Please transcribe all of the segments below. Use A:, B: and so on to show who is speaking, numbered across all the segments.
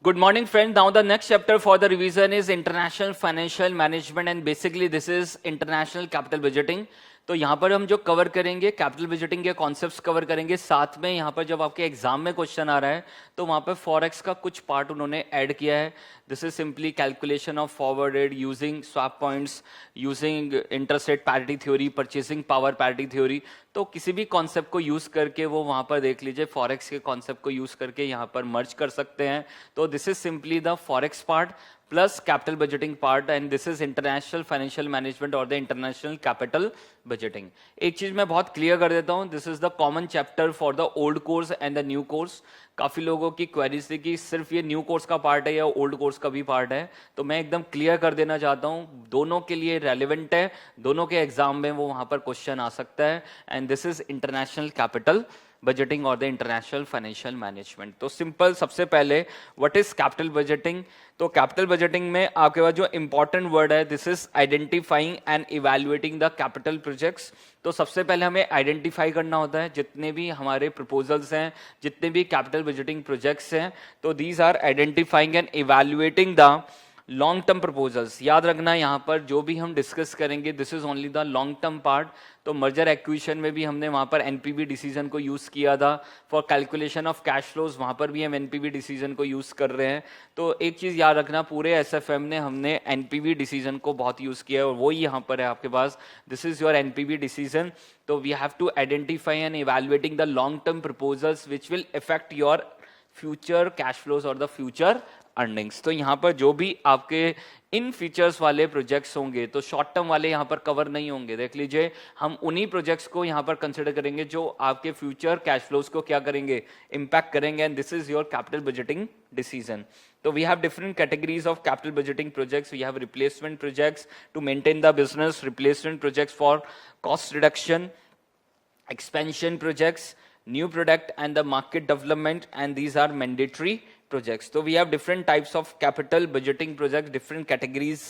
A: Good morning, friends. Now the next chapter for the revision is International Financial Management and basically this is International Capital Budgeting. तो यहाँ पर हम जो cover करेंगे capital budgeting के concepts cover करेंगे, साथ में यहाँ पर जब आपके एग्जाम में क्वेश्चन आ रहा है तो वहाँ पर फॉरेक्स का कुछ पार्ट उन्होंने ऐड किया है. This is simply calculation of forward rate using swap points, using interest rate parity theory, purchasing power parity theory. तो किसी भी कॉन्सेप्ट को यूज करके वो वहाँ पर देख लीजिए, फॉरेक्स के कॉन्सेप्ट को यूज करके यहाँ पर मर्ज कर सकते हैं. तो this is simply the forex part plus capital budgeting part and this is international financial management or the international capital budgeting. एक चीज मैं बहुत क्लियर कर देता हूँ, this is the common chapter for the old course and the new course. काफी लोगों की क्वेरीज थी कि सिर्फ ये न्यू कोर्स का पार्ट है या ओल्ड कोर्स का भी पार्ट है, तो मैं एकदम क्लियर कर देना चाहता हूँ दोनों के लिए रेलिवेंट है, दोनों के एग्जाम में वो वहां पर क्वेश्चन आ सकता है. And this is international capital budgeting और द इंटरनेशनल फाइनेंशियल मैनेजमेंट. तो सिंपल सबसे पहले व्हाट इज कैपिटल बजटिंग. तो कैपिटल बजटिंग में आपके पास जो इंपॉर्टेंट वर्ड है this is identifying and evaluating the capital projects. तो सबसे पहले हमें आइडेंटिफाई करना होता है जितने भी हमारे प्रपोजल्स हैं, जितने भी कैपिटल बजटिंग प्रोजेक्ट्स हैं, तो these are identifying and evaluating the long term proposals. याद रखना यहाँ पर जो भी हम डिस्कस करेंगे this is only the long term part. तो मर्जर एक्विजिशन में भी हमने वहाँ पर एनपीवी डिसीजन को यूज़ किया था. For calculation of cash flows वहाँ पर भी हम एनपीवी डिसीजन को यूज़ कर रहे हैं. तो एक चीज़ याद रखना, पूरे एसएफएम ने हमने एनपीवी डिसीजन को बहुत यूज़ किया है और वो ही यहाँ पर है आपके पास. This is your NPV decision. तो we have to identify and evaluating the long term proposals which will affect your future cash flows और द फ्यूचर अर्निंग्स. तो यहाँ पर जो भी आपके इन फीचर्स वाले प्रोजेक्ट्स होंगे तो शॉर्ट टर्म वाले यहाँ पर कवर नहीं होंगे. देख लीजिए, हम उन्हीं प्रोजेक्ट्स को यहाँ पर कंसिडर करेंगे जो आपके फ्यूचर कैश फ्लोज को क्या करेंगे, इंपैक्ट करेंगे. And this is your capital budgeting decision. तो we have different categories of capital budgeting projects. We have replacement projects to maintain the business, replacement projects for cost reduction, expansion projects, new product and the market development, and these are mandatory projects. So we have different types of capital budgeting projects, different categories.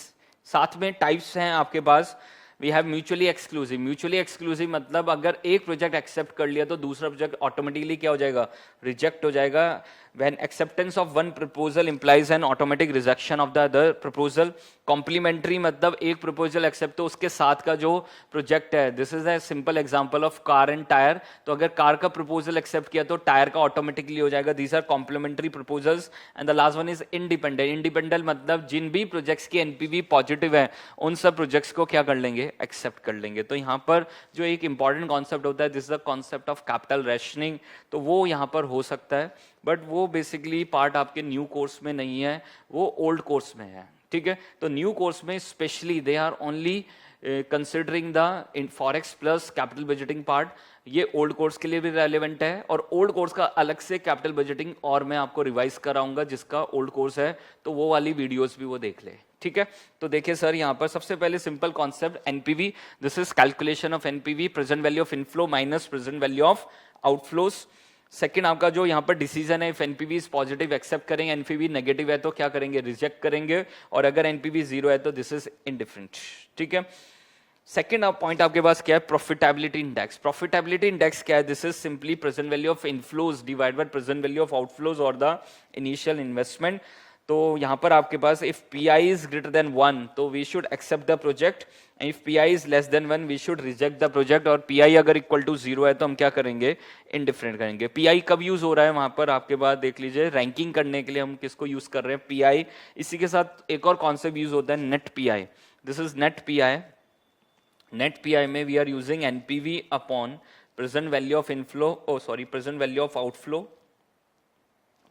A: साथ में types हैं आपके पास. We have mutually exclusive. Mutually exclusive मतलब अगर एक project accept कर लिया तो दूसरा प्रोजेक्ट ऑटोमेटिकली क्या हो जाएगा, रिजेक्ट हो जाएगा. When acceptance of one proposal implies an automatic rejection of the other proposal. Complementary मतलब एक proposal accept तो उसके साथ का जो प्रोजेक्ट है. This is a simple example of car and tire. तो अगर कार का proposal accept किया तो टायर का ऑटोमेटिकली हो जाएगा. These are complementary proposals. And the last one is independent. Independent मतलब जिन भी प्रोजेक्ट्स की एनपीवी पॉजिटिव है उन सब प्रोजेक्ट्स को क्या कर लेंगे, एक्सेप्ट कर लेंगे. तो यहाँ पर जो एक इंपॉर्टेंट कॉन्सेप्ट होता है this is the concept of capital rationing. तो वो यहाँ पर हो सकता है बट वो बेसिकली पार्ट आपके न्यू कोर्स में नहीं है, वो ओल्ड कोर्स में है. ठीक है, तो न्यू कोर्स में specially they are only considering the forex plus capital budgeting part. ये ओल्ड कोर्स के लिए भी रेलिवेंट है और ओल्ड कोर्स का अलग से कैपिटल बजटिंग और मैं आपको रिवाइज कराऊंगा जिसका ओल्ड कोर्स है, तो वो वाली वीडियोस भी वो देख ले. ठीक है, तो देखिए सर यहाँ पर सबसे पहले simple concept NPV. This is calculation of NPV, present value of inflow minus present value of outflows. Second आपका जो यहाँ पर डिसीजन है, if NPV is positive accept करेंगे, एनपीवी नेगेटिव है तो क्या करेंगे, रिजेक्ट करेंगे, और अगर एनपीवी जीरो है तो दिस इज इनडिफरेंट. ठीक है, सेकेंड पॉइंट आपके पास क्या है, प्रॉफिटेबिलिटी इंडेक्स. प्रॉफिटेबिलिटी इंडेक्स क्या है, this is simply present value of inflows divide by present value of outflows और द इनिशियल इन्वेस्टमेंट. तो यहाँ पर आपके पास if P I is greater than 1 तो we should accept the project, and if P I is less than 1 we should reject the project. और P I अगर equal to 0 है तो हम क्या करेंगे, इनडिफरेंट करेंगे. पी आई कब यूज हो रहा है वहां पर आपके पास देख लीजिए, रैंकिंग करने के लिए हम किसको यूज कर रहे हैं, पी आई. इसी के साथ एक और कॉन्सेप्ट यूज होता है net P I. This is net P I. Net P I में we are using NPV upon present value of inflow, present value of outflow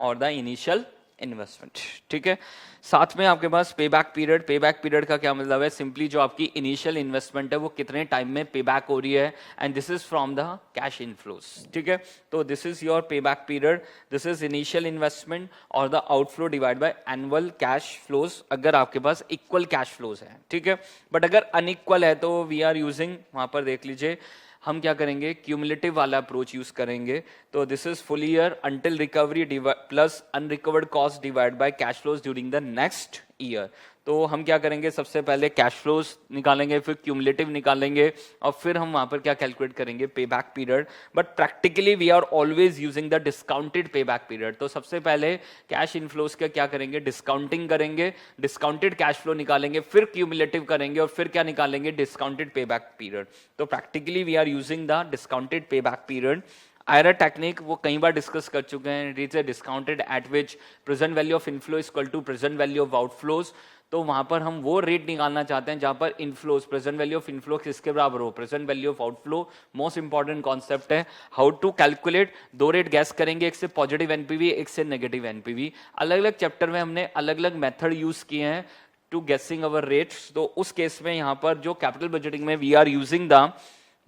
A: और द इनिशियल इन्वेस्टमेंट. ठीक है, साथ में आपके पास pay back period. Pay back period का क्या मतलब है, सिंपली जो आपकी इनिशियल इन्वेस्टमेंट है वो कितने टाइम में पे बैक हो रही है, and this is from the cash inflows. ठीक है, तो this is your pay back period. This is initial investment और the outflow divide by annual cash flows अगर आपके पास इक्वल कैश फ्लोज है. ठीक है, बट अगर अनइक्वल है तो वी आर यूजिंग, वहां पर देख लीजिए हम क्या करेंगे, क्यूमुलेटिव वाला अप्रोच यूज करेंगे. तो this is full year until recovery plus unrecovered cost divide by cash flows during the next year. तो हम क्या करेंगे, सबसे पहले कैश फ्लोज निकालेंगे, फिर क्यूमुलेटिव निकालेंगे, और फिर हम वहां पर क्या कैलकुलेट करेंगे, पे back period. But practically we are always using the discounted पे बैक पीरियड। तो सबसे पहले कैश इनफ्लोज का क्या करेंगे, डिस्काउंटिंग करेंगे, डिस्काउंटेड कैश फ्लो निकालेंगे, फिर क्यूमुलेटिव करेंगे, और फिर क्या निकालेंगे, डिस्काउंटेड पे बैक पीरियड। तो practically we are using the discounted पे बैक पीरियड। आयरर टेक्निक वो कई बार डिस्कस कर चुके हैं। It is discounted at which present value of inflow is equal to present value of outflows. तो वहां पर हम वो रेट निकालना चाहते हैं जहां पर inflows, present value of inflow किसके बराबर हो, present value of outflow. Most important concept है। हाउ टू कैलकुलेट, दो रेट गैस करेंगे, एक से पॉजिटिव एनपीवी, एक से नेगेटिव एनपीवी। अलग अलग चैप्टर में हमने अलग अलग मेथड यूज किए हैं टू गेसिंग अवर रेट्स। तो उस केस में यहां पर जो कैपिटल बजटिंग में वी आर यूजिंग द,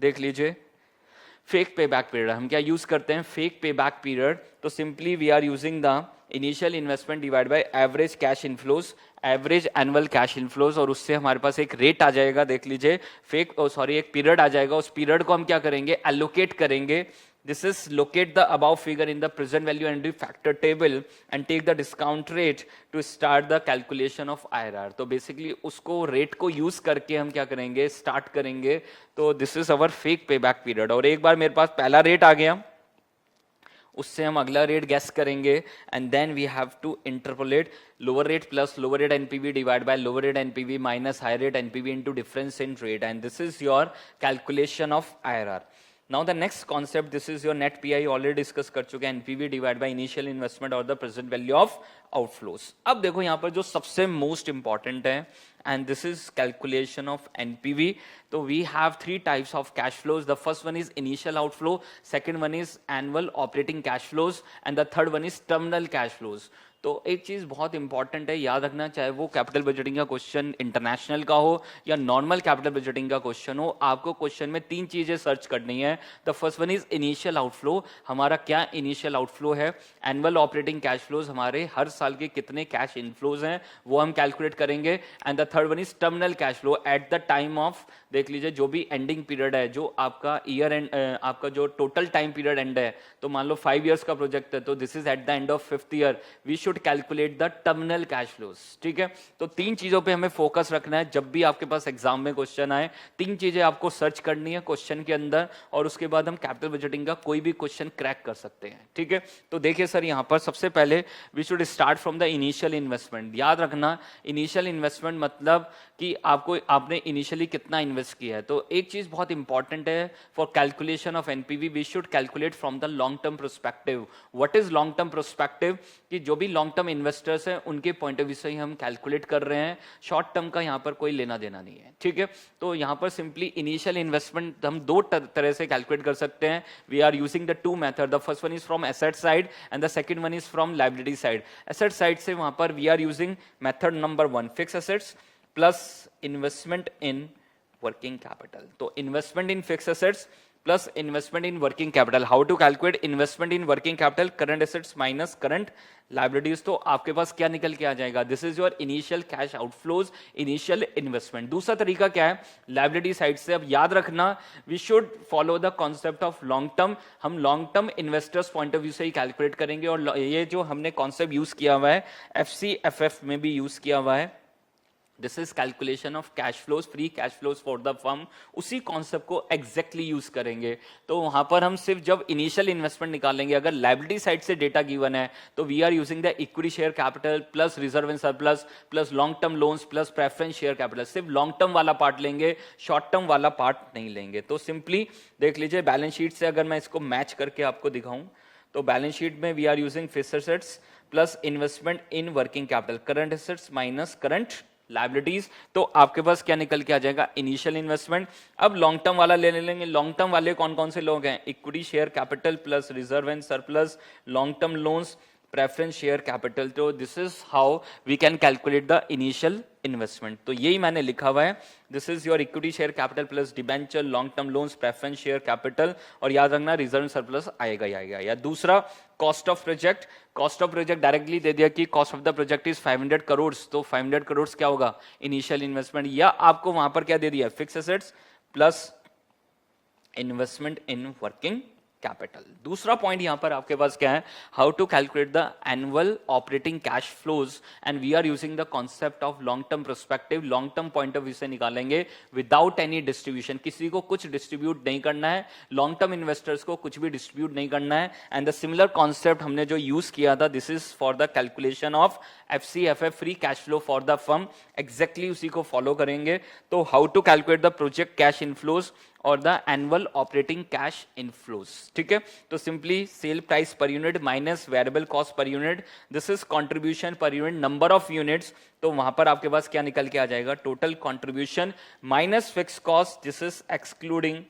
A: देख लीजिए, फेक पे बैक पीरियड। हम क्या यूज करते हैं, फेक पे बैक पीरियड। तो simply we are using the initial investment divide by average cash inflows, average annual cash inflows, और उससे हमारे पास एक रेट आ जाएगा, देख लीजिए, एक पीरियड आ जाएगा। उस पीरियड को हम क्या करेंगे, एलोकेट करेंगे। This is locate the above figure in the present value and the factor table and take the discount rate to start the calculation of IRR. तो basically उसको rate को use करके हम क्या करेंगे, start करेंगे। तो this is our fake payback period। और एक बार मेरे पास पहला rate आ गया, उससे हम अगला रेट गैस करेंगे, and then we have to interpolate lower rate plus lower rate NPV divide by lower rate NPV minus higher rate NPV into difference in rate, and this is your calculation of IRR. Now the next concept, this is your net PI, already discuss कर चुके हैं, NPV divide by initial investment और the present value of outflows. अब देखो यहाँ पर जो सबसे मोस्ट इंपॉर्टेंट है, and this is calculation of NPV. So we have three types of cash flows. The first one is initial outflow, second one is annual operating cash flows, and the third one is terminal cash flows. तो एक चीज बहुत important है, याद रखना, चाहे वो capital budgeting का क्वेश्चन इंटरनेशनल का हो या नॉर्मल कैपिटल बजटिंग का क्वेश्चन हो, आपको क्वेश्चन में तीन चीजें सर्च करनी है। The first one is initial outflow, हमारा क्या इनिशियल आउटफ्लो है। एनुअल ऑपरेटिंग कैश फ्लोज, हमारे हर साल के कितने कैश इनफ्लोज हैं वो हम कैलकुलेट करेंगे। And the third one is terminal cash flow, at the time of, देख लीजिए, जो भी एंडिंग पीरियड है, जो आपका ईयर एंड, आपका जो टोटल टाइम पीरियड एंड है, तो मान लो 5 इयर्स का प्रोजेक्ट है, तो this is at the end of 5th year, we should calculate the terminal cash flows. ठीक है, तो तीन चीजों पे हमें फोकस रखना है जब भी आपके पास एग्जाम में क्वेश्चन आए। तीन चीजें आपको सर्च करनी है क्वेश्चन के अंदर, और उसके बाद हम कैपिटल बजटिंग का कोई भी क्वेश्चन क्रैक कर सकते हैं। ठीक है, तो देखिए सर, यहाँ पर सबसे पहले we should start from the initial investment. याद रखना, इनिशियल इन्वेस्टमेंट मतलब कि आपने इनिशियली कितना इन्वेस्ट किया है। तो एक चीज बहुत इंपॉर्टेंट है for calculation of NPV, we should calculate from the long term prospective. What is long term prospective, कि जो भी लॉन्ग टर्म इन्वेस्टर्स हैं उनके पॉइंट ऑफ व्यू से ही हम कैलकुलेट कर रहे हैं, शॉर्ट टर्म का यहाँ पर कोई लेना देना नहीं है। ठीक है, तो यहाँ पर सिंपली इनिशियल इन्वेस्टमेंट हम दो तरह से कैलकुलेट कर सकते हैं। We are using the two method, the first one is from asset side and the second one is from liability side. Asset side से वहां पर we are using method number 1, fix assets plus investment in working capital. तो investment in fix assets plus investment in working capital. How to calculate investment in working capital, current assets minus current liabilities. तो आपके पास क्या निकल के आ जाएगा, this is your initial cash outflows, initial investment. दूसरा तरीका क्या है, लायबिलिटी साइड से। अब याद रखना, we should follow the concept of long term. हम long term investors point of view से ही कैलकुलेट करेंगे, और ये जो हमने कॉन्सेप्ट यूज किया हुआ है FCFF में भी यूज किया हुआ है, this is calculation of cash flows, free cash flows for the firm, उसी कॉन्सेप्ट को एग्जैक्टली यूज करेंगे। तो वहां पर हम सिर्फ जब इनिशियल इन्वेस्टमेंट निकालेंगे, अगर लायबिलिटी साइड से डेटा गिवन है, तो we are using the equity share capital plus reserve and surplus plus long term loans plus preference share capital. सिर्फ लॉन्ग टर्म वाला पार्ट लेंगे, शॉर्ट टर्म वाला पार्ट नहीं लेंगे। तो सिंपली देख लीजिए, बैलेंस शीट से अगर मैं इसको मैच करके आपको दिखाऊं, तो बैलेंस शीट में we are using fixed assets plus investment in working capital, current assets minus current liabilities. तो आपके पास क्या निकल के आ जाएगा, इनिशियल इन्वेस्टमेंट। अब लॉन्ग टर्म वाला ले लेंगे। लॉन्ग टर्म वाले कौन कौन से लोग हैं, equity share capital plus reserve and surplus, long term loans, preference share capital. तो this is how we can calculate the initial investment. तो यही मैंने लिखा हुआ है, this is your equity share capital plus debenture, long term loans, preference share capital, और याद रखना रिजर्व सरप्लस आएगा ही आएगा। या दूसरा cost of project, cost of project directly दे दिया कि cost of the project is 500 crore, तो 500 करोड़ क्या होगा, इनिशियल इन्वेस्टमेंट। या आपको वहां पर क्या दे दिया, fix assets plus investment in working capital. दूसरा पॉइंट यहां पर आपके पास क्या है, how to calculate the annual operating cash flows, and we are using the concept of long term perspective. Long term point of view से निकालेंगे without any distribution, किसी को कुछ डिस्ट्रीब्यूट नहीं करना है, लॉन्ग टर्म इन्वेस्टर्स को कुछ भी डिस्ट्रीब्यूट नहीं करना है। एंड द सिमिलर कॉन्सेप्ट हमने जो यूज किया था, this is for the calculation of FCFF free cash flow for the firm, exactly उसी को फॉलो करेंगे। तो how to calculate the project cash inflows और the annual operating cash inflows, ठीक है। तो simply sale price per unit minus variable cost per unit, this is contribution per unit, number of units, तो वहां पर आपके पास क्या निकल के आ जाएगा, total contribution minus fix cost, this is excluding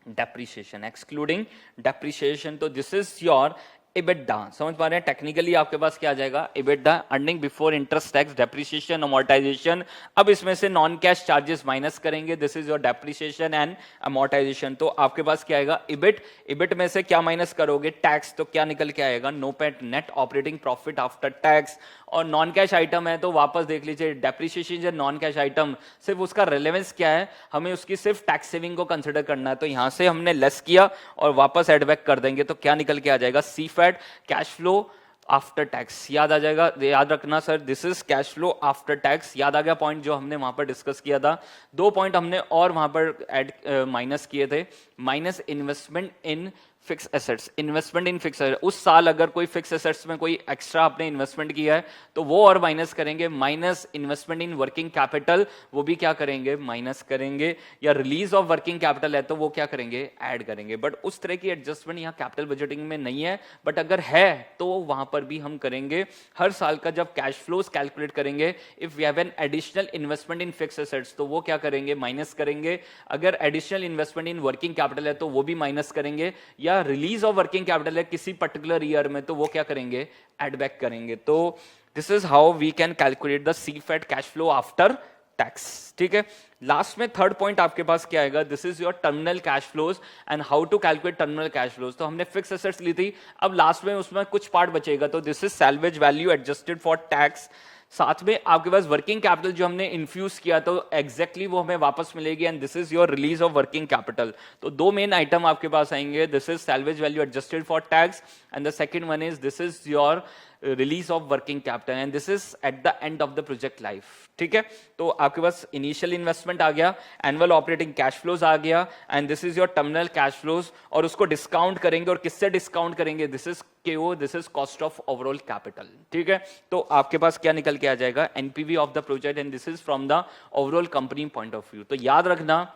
A: depreciation, excluding depreciation. तो दिस इज योर EBITDA, समझ पा रहे हैं, टेक्निकली आपके पास क्या आ जाएगा, EBITDA earning before interest tax depreciation amortisation. अब इसमें से नॉन कैश चार्जेस माइनस करेंगे, this is your depreciation and amortisation. तो आपके पास क्या आएगा, EBIT में से क्या माइनस करोगे, टैक्स, तो क्या निकल के आएगा, NOPAT net operating profit after tax. और नॉन कैश आइटम है तो वापस देख लीजिए, डेप्रिसिएशन जो नॉन कैश आइटम, सिर्फ उसका रिलेवेंस क्या है, हमें उसकी सिर्फ टैक्स सेविंग को कंसिडर करना है। तो यहां से हमने लेस किया और वापस एड बैक कर देंगे, तो क्या निकल के आ जाएगा, CFAT cash flow after tax. याद आ जाएगा, याद रखना sir, this is cash flow after tax. याद आ गया पॉइंट जो हमने वहां पर डिस्कस किया था। दो पॉइंट हमने और वहां पर ऐड माइनस किए थे, minus investment in fix assets, investment in fix assets, उस साल अगर कोई फिक्स एसेट्स में कोई एक्स्ट्रा आपने इन्वेस्टमेंट किया है तो वो और माइनस करेंगे, minus investment in working capital, वो भी क्या करेंगे, माइनस करेंगे, या रिलीज ऑफ वर्किंग कैपिटल है तो वो क्या करेंगे, ऐड करेंगे। बट उस तरह की एडजस्टमेंट यहाँ कैपिटल बजटिंग में नहीं है, बट अगर है तो वहां पर भी हम करेंगे। हर साल का जब कैश फ्लोज कैलकुलेट करेंगे, if we have an additional investment in fix assets तो वो क्या करेंगे, माइनस करेंगे। अगर additional investment in working capital है तो वो भी माइनस करेंगे, या रिलीज ऑफ वर्किंग कैपिटल है किसी पर्टिकुलर ईयर में तो वो क्या करेंगे, एड बैक करेंगे। तो this is how we can calculate the CFAT cash flow after tax, ठीक है। लास्ट में थर्ड पॉइंट आपके पास क्या आएगा, this is your terminal cash flows and how to calculate terminal cash flows. तो हमने फिक्स एसेट्स ली थी, अब लास्ट में उसमें कुछ पार्ट बचेगा, तो this is salvage value adjusted for tax. साथ में आपके पास वर्किंग कैपिटल जो हमने इन्फ्यूज किया तो एग्जैक्टली वो हमें वापस मिलेगी, and this is your release of working capital. तो दो मेन आइटम आपके पास आएंगे, this is salvage value adjusted for tax and the second one is this is your release of working capital, and this is at the end of the project life, ठीक है। तो आपके पास initial investment आ गया, annual operating cash flows आ गया, and this is your terminal cash flows, और उसको discount करेंगे, और किससे डिस्काउंट करेंगे, this is KO, this is cost of overall capital, ठीक है। तो आपके पास क्या निकल के आ जाएगा, NPV of the project, and this is from the overall company point of view. तो याद रखना,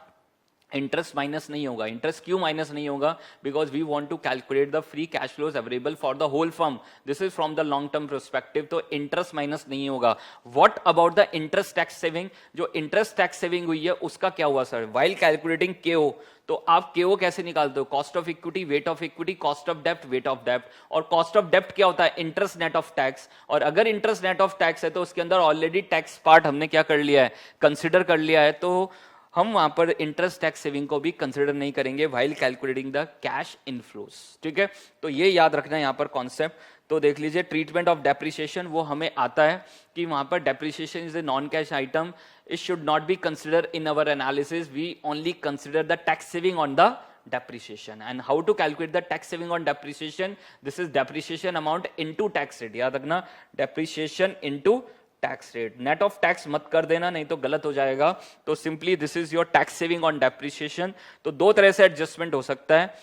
A: इंटरेस्ट माइनस नहीं होगा। इंटरेस्ट क्यों माइनस नहीं होगा, because we want to calculate the free cash flows available for the whole firm, this is from the long term perspective, तो interest minus नहीं होगा। What about the interest tax saving, जो interest tax saving हुई है उसका क्या हुआ sir, while calculating KO, तो आप KO कैसे निकालते हो, cost of equity, weight of equity, cost of dept, weight of डेप्ट, और कॉस्ट ऑफ डेप्ट क्या होता है, इंटरेस्ट नेट ऑफ टैक्स, और अगर इंटरेस्ट नेट ऑफ टैक्स है तो उसके अंदर ऑलरेडी टैक्स पार्ट हमने क्या कर लिया है, कंसिडर कर लिया है, तो हम वहां पर इंटरेस्ट टैक्स सेविंग को भी कंसिडर नहीं करेंगे while calculating the cash inflows, ठीक है। तो ये याद रखना है यहाँ पर कॉन्सेप्ट। तो देख लीजिए, ट्रीटमेंट ऑफ डेप्रिसिएशन वो हमें आता है कि वहां पर depreciation is a non cash item, it should not be consider in our analysis, we only consider the tax saving on the depreciation. And how to calculate the tax saving on depreciation, this is depreciation amount into tax rate, याद रखना, depreciation into tax rate, net of tax मत कर देना नहीं तो गलत हो जाएगा। तो simply this is your tax saving on depreciation. तो दो तरह से एडजस्टमेंट हो सकता है,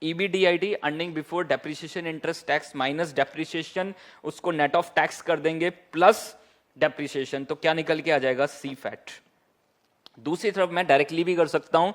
A: EBDIT earning before depreciation interest tax minus depreciation, उसको नेट ऑफ टैक्स कर देंगे प्लस डेप्रिसिएशन, तो क्या निकल के आ जाएगा, CFAT। दूसरी तरफ मैं डायरेक्टली भी कर सकता हूं,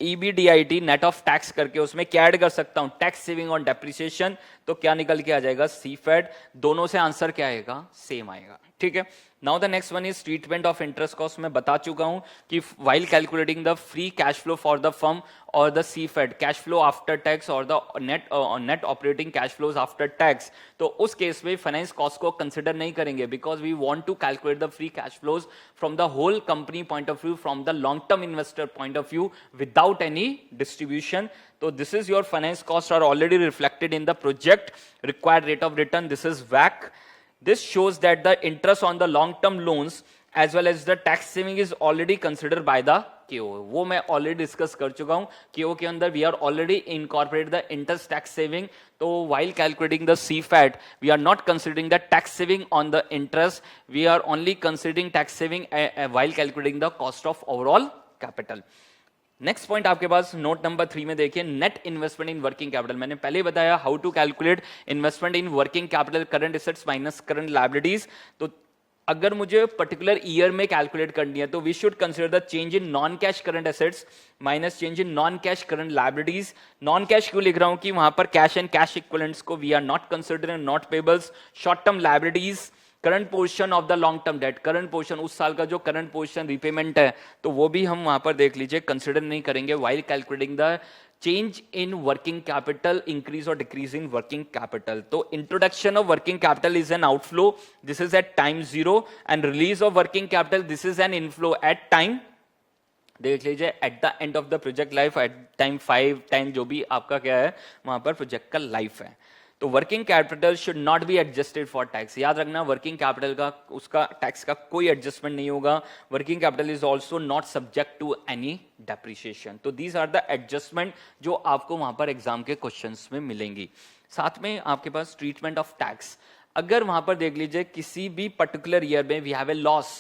A: EBDIT नेट ऑफ टैक्स करके उसमें क्या ऐड कर सकता हूं, टैक्स सेविंग ऑन डेप्रिसिएशन, तो क्या निकल के आ जाएगा, CFAT। दोनों से आंसर क्या आएगा, सेम आएगा, ठीक है। Now the next one is treatment of interest cost. मैं बता चुका हूं कि while calculating the free cash flow for the firm और the CFAT cash flow after tax और the net operating cash flows after tax, तो उस case में फाइनेंस कॉस्ट को कंसिडर नहीं करेंगे, because we want to calculate the free cash flows from the whole company point of view, from the long term investor point of view, without any distribution. तो this is your finance cost are already reflected in the project required rate of return, this is WACC. This shows that the interest on the long-term loans as well as the tax saving is already considered by the KO, वो मैं already discuss कर चुका हूं। KO के अंदर we are already incorporate the interest tax saving, तो while calculating the CFAT we are not considering the tax saving on the interest, we are only considering tax saving while calculating the cost of overall capital. Next point आपके पास note number 3 में देखिए, net investment in working capital. मैंने पहले बताया how to calculate investment in working capital, current assets minus current liabilities. तो अगर मुझे पर्टिकुलर ईयर में कैलकुलेट करनी है तो we should consider the change in non cash current assets minus change in non cash current liabilities. Non cash क्यों लिख रहा हूं कि वहां पर कैश एंड कैश इक्विवेलेंट्स को we are not considering, not payables. Short term liabilities, current portion of the long term debt, current portion उस साल का जो करंट पोर्शन रिपेमेंट है तो वो भी हम वहां पर देख लीजिए कंसीडर नहीं करेंगे while calculating the change in working capital, increase और डिक्रीज इन वर्किंग कैपिटल। तो introduction of working capital is an outflow, this is at time 0, and release of working capital this is an inflow at time, देख लीजिए at the end of the project life, at time 5, time जो भी आपका क्या है वहां पर project का लाइफ है। तो working capital should not be adjusted for tax, याद रखना वर्किंग कैपिटल का उसका टैक्स का कोई एडजस्टमेंट नहीं होगा। Working capital is also not subject to any depreciation. तो दीज आर द एडजस्टमेंट जो आपको वहां पर एग्जाम के क्वेश्चंस में मिलेंगी। साथ में आपके पास ट्रीटमेंट ऑफ टैक्स, अगर वहां पर देख लीजिए किसी भी पर्टिकुलर ईयर में we have a loss,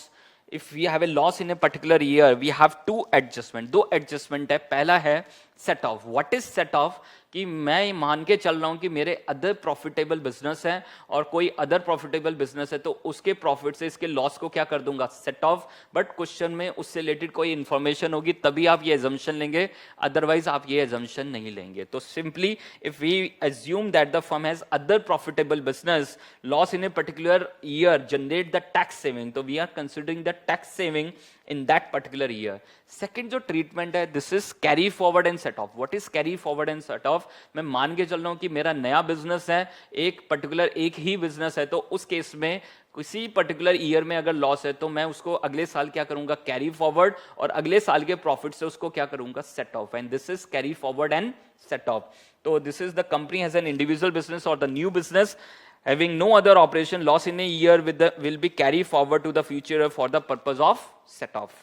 A: if we have a loss in a particular year we have two adjustment, दो adjustment है। पहला है set off, what is set off कि मैं मान के चल रहा हूं कि मेरे अदर प्रॉफिटेबल बिजनेस है और कोई अदर प्रॉफिटेबल बिजनेस है तो उसके प्रॉफिट से इसके लॉस को क्या कर दूंगा, सेट ऑफ। बट क्वेश्चन में उससे रिलेटेड कोई इंफॉर्मेशन होगी तभी आप ये एजम्पशन लेंगे, अदरवाइज आप ये एजम्पशन नहीं लेंगे। तो simply if we assume that the firm has other profitable business, loss in a particular year generate the tax saving, तो we are considering the tax saving in that particular year. Second जो treatment है this is carry forward and set off. What is carry forward and set off, मैं मान के चल रहा हूं कि मेरा नया बिजनेस है, एक पर्टिकुलर एक ही बिजनेस है, तो उस केस में किसी पर्टिकुलर ईयर में अगर लॉस है तो मैं उसको अगले साल क्या करूंगा, कैरी फॉरवर्ड, और अगले साल के प्रॉफिट से उसको क्या करूंगा, set off, and this is carry forward and set off. तो this is the company has an individual business और the new business having no other operation, loss in a year will be carried forward to the future for the purpose of set off.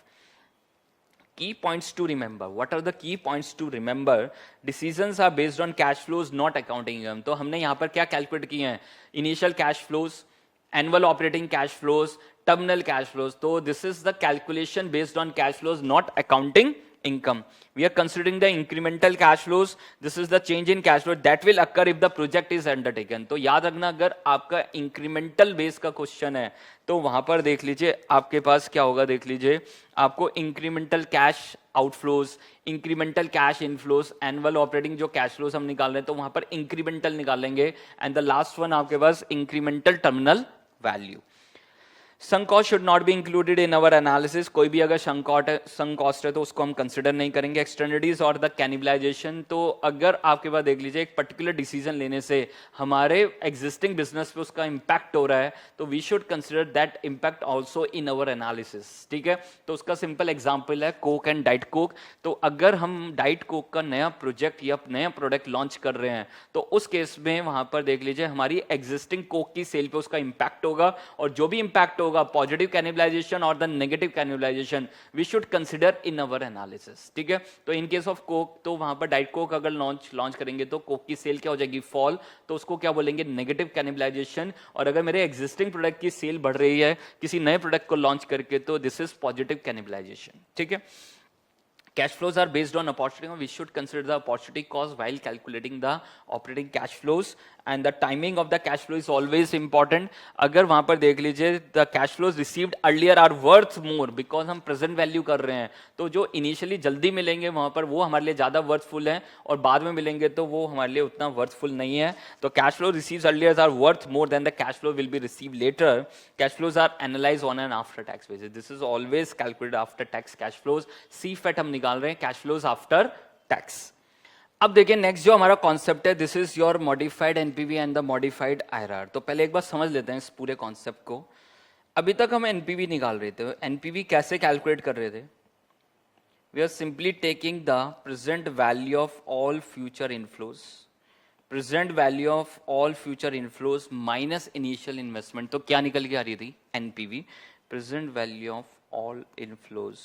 A: Key points to remember. What are the key points to remember? Decisions are based on cash flows, not accounting income. तो हमने यहाँ पर क्या calculate किए हैं, initial cash flows, annual operating cash flows, terminal cash flows. तो this is the calculation based on cash flows, not accounting income. We are considering the incremental cash flows. This is the change in cash flow that will occur if the project is undertaken. तो याद रखना अगर आपका incremental base का question है तो वहां पर देख लीजिए आपके पास क्या होगा, देख लीजिए आपको incremental cash outflows, incremental cash inflows, annual operating जो cash flows हम निकाल रहे हैं तो वहां पर incremental निकालेंगे, and the last one आपके पास incremental terminal value. Sunk cost should not be included in our analysis. कोई भी अगर sunk cost है तो उसको हम कंसिडर नहीं करेंगे। एक्सटर्नलिटीज और द कैनिबलाइजेशन, तो अगर आपके पास देख लीजिए एक पर्टिकुलर डिसीजन लेने से हमारे एग्जिस्टिंग बिजनेस पे उसका इंपैक्ट हो रहा है तो we should consider that impact also in our analysis. ठीक है, तो उसका सिंपल एग्जांपल है कोक एंड डाइट कोक। तो अगर हम डाइट कोक का नया प्रोजेक्ट या नया प्रोडक्ट लॉन्च कर रहे हैं तो उस केस में वहां पर देख लीजिए हमारी एग्जिस्टिंग कोक की सेल पे उसका इंपैक्ट होगा, और जो भी इंपैक्ट होगा पॉजिटिव कैनिबलाइजेशन और the negative cannibalisation we should consider in our analysis. ठीक है, तो इन केस ऑफ कोक तो वहां पर डाइट कोक अगर लॉन्च करेंगे तो कोक की सेल क्या हो जाएगी, फॉल, तो उसको क्या बोलेंगे, नेगेटिव कैनिबलाइजेशन। और अगर मेरे एग्जिस्टिंग प्रोडक्ट की सेल बढ़ रही है किसी नए प्रोडक्ट को लॉन्च करके तो दिस इज पॉजिटिव कैनिबलाइजेशन। ठीक है, cash flows are based on opportunity. We should consider the opportunity cost while calculating the operating cash flows, and the timing of the cash flow is always important. अगर वहां पर देख लीजिए the cash flows received earlier are worth more because हम present value कर रहे हैं, तो जो initially जल्दी मिलेंगे वहां पर वो हमारे लिए ज्यादा वर्थफुल है और बाद में मिलेंगे तो वो हमारे लिए उतना वर्थफुल नहीं है। तो cash flow received earlier are worth more than the cash flow will be received later. Cash flows are analyzed on an after tax basis. This is always calculated after tax cash flows. CFAT हम निकाल रहे हैं, cash flows after tax. अब देखिए next जो हमारा concept है this is your modified NPV and the modified IRR. तो पहले एक बार समझ लेते हैं इस पूरे कॉन्सेप्ट को। अभी तक हम एनपीवी निकाल रहे थे, एनपीवी कैसे कैलकुलेट कर रहे थे, we are simply taking the present value of all future inflows, present value of all future inflows minus initial investment. तो क्या निकल के आ रही थी, NPV, present value of all inflows